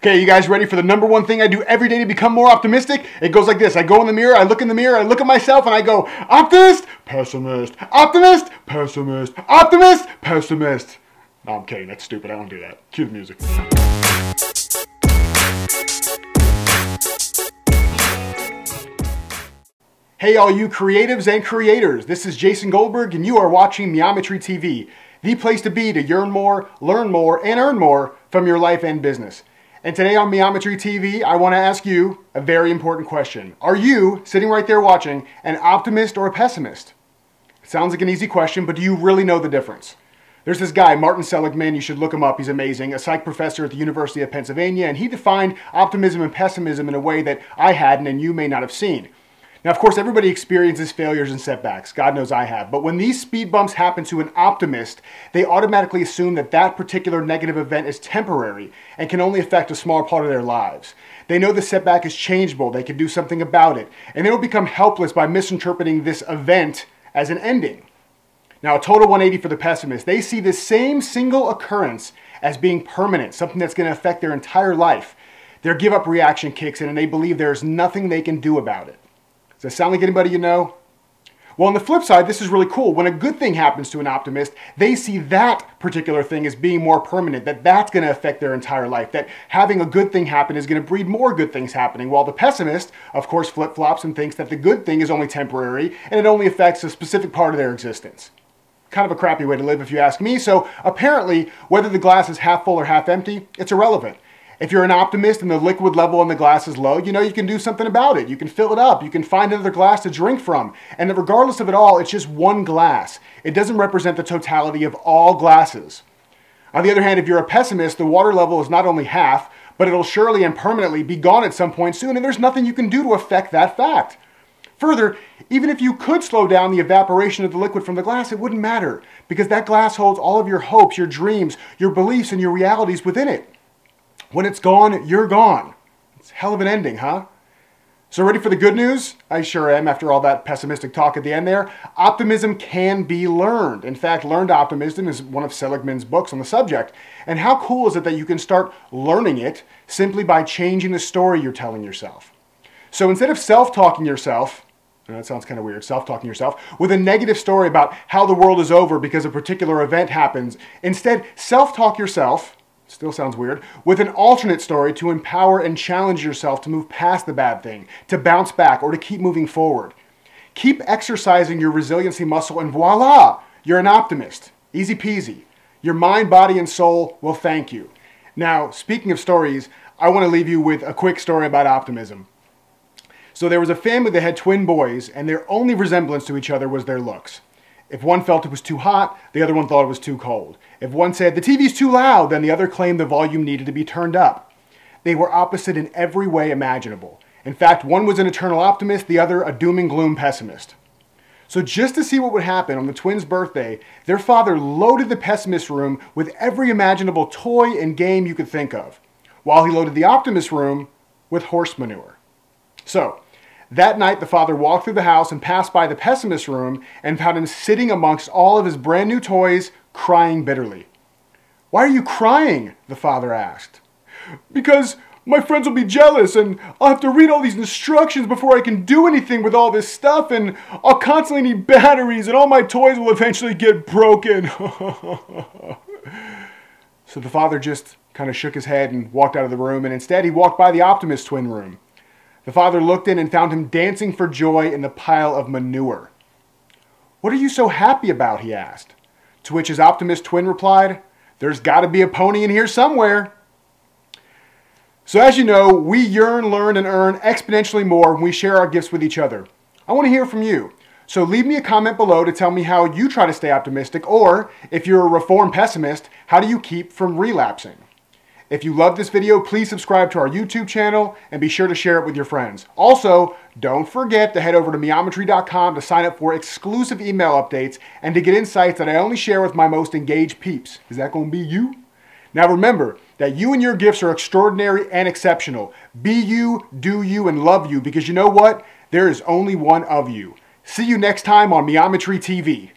Okay, you guys ready for the number one thing I do every day to become more optimistic? It goes like this. I go in the mirror, I look at myself, and I go, optimist, pessimist, optimist, pessimist, optimist, pessimist. No, I'm kidding. That's stupid. I don't do that. Cue the music. Hey, all you creatives and creators. This is Jason Goldberg, and you are watching MEometryTV, the place to be to yearn more, learn more, and earn more from your life and business. And today on MEometryTV, I want to ask you a very important question. Are you, sitting right there watching, an optimist or a pessimist? It sounds like an easy question, but do you really know the difference? There's this guy, Martin Seligman, you should look him up, he's amazing, a psych professor at the University of Pennsylvania, and he defined optimism and pessimism in a way that I hadn't and you may not have seen. Now, of course, everybody experiences failures and setbacks. God knows I have. But when these speed bumps happen to an optimist, they automatically assume that that particular negative event is temporary and can only affect a small part of their lives. They know the setback is changeable. They can do something about it. And they don't become helpless by misinterpreting this event as an ending. Now, a total 180 for the pessimist. They see the same single occurrence as being permanent, something that's going to affect their entire life. Their give-up reaction kicks in, and they believe there's nothing they can do about it. Does that sound like anybody you know? Well, on the flip side, this is really cool. When a good thing happens to an optimist, they see that particular thing as being more permanent, that's going to affect their entire life, that having a good thing happen is going to breed more good things happening, while the pessimist, of course, flip-flops and thinks that the good thing is only temporary and it only affects a specific part of their existence. Kind of a crappy way to live if you ask me, so apparently, whether the glass is half full or half empty, it's irrelevant. If you're an optimist and the liquid level in the glass is low, you know you can do something about it. You can fill it up. You can find another glass to drink from. And that regardless of it all, it's just one glass. It doesn't represent the totality of all glasses. On the other hand, if you're a pessimist, the water level is not only half, but it'll surely and permanently be gone at some point soon, and there's nothing you can do to affect that fact. Further, even if you could slow down the evaporation of the liquid from the glass, it wouldn't matter, because that glass holds all of your hopes, your dreams, your beliefs, and your realities within it. When it's gone, you're gone. It's a hell of an ending, huh? So ready for the good news? I sure am after all that pessimistic talk at the end there. Optimism can be learned. In fact, Learned Optimism is one of Seligman's books on the subject. And how cool is it that you can start learning it simply by changing the story you're telling yourself? So instead of self-talking yourself, that sounds kind of weird, self-talking yourself, with a negative story about how the world is over because a particular event happens, instead self-talk yourself, still sounds weird, with an alternate story to empower and challenge yourself to move past the bad thing, to bounce back, or to keep moving forward. Keep exercising your resiliency muscle and voila, you're an optimist. Easy peasy. Your mind, body, and soul will thank you. Now, speaking of stories, I want to leave you with a quick story about optimism. So there was a family that had twin boys, and their only resemblance to each other was their looks. If one felt it was too hot, the other one thought it was too cold. If one said, the TV's too loud, then the other claimed the volume needed to be turned up. They were opposite in every way imaginable. In fact, one was an eternal optimist, the other a doom and gloom pessimist. So just to see what would happen on the twins' birthday, their father loaded the pessimist room with every imaginable toy and game you could think of, while he loaded the optimist room with horse manure. So, that night, the father walked through the house and passed by the pessimist room and found him sitting amongst all of his brand new toys, crying bitterly. "Why are you crying?" the father asked. "Because my friends will be jealous and I'll have to read all these instructions before I can do anything with all this stuff, and I'll constantly need batteries and all my toys will eventually get broken." So the father just kind of shook his head and walked out of the room, and instead he walked by the optimist twin room. The father looked in and found him dancing for joy in the pile of manure. "What are you so happy about?" he asked. To which his optimist twin replied, "There's got to be a pony in here somewhere." So as you know, we yearn, learn, and earn exponentially more when we share our gifts with each other. I want to hear from you. So leave me a comment below to tell me how you try to stay optimistic, or if you're a reformed pessimist, how do you keep from relapsing? If you love this video, please subscribe to our YouTube channel and be sure to share it with your friends. Also, don't forget to head over to Meometry.com to sign up for exclusive email updates and to get insights that I only share with my most engaged peeps. Is that going to be you? Now remember that you and your gifts are extraordinary and exceptional. Be you, do you, and love you, because you know what? There is only one of you. See you next time on MEometryTV.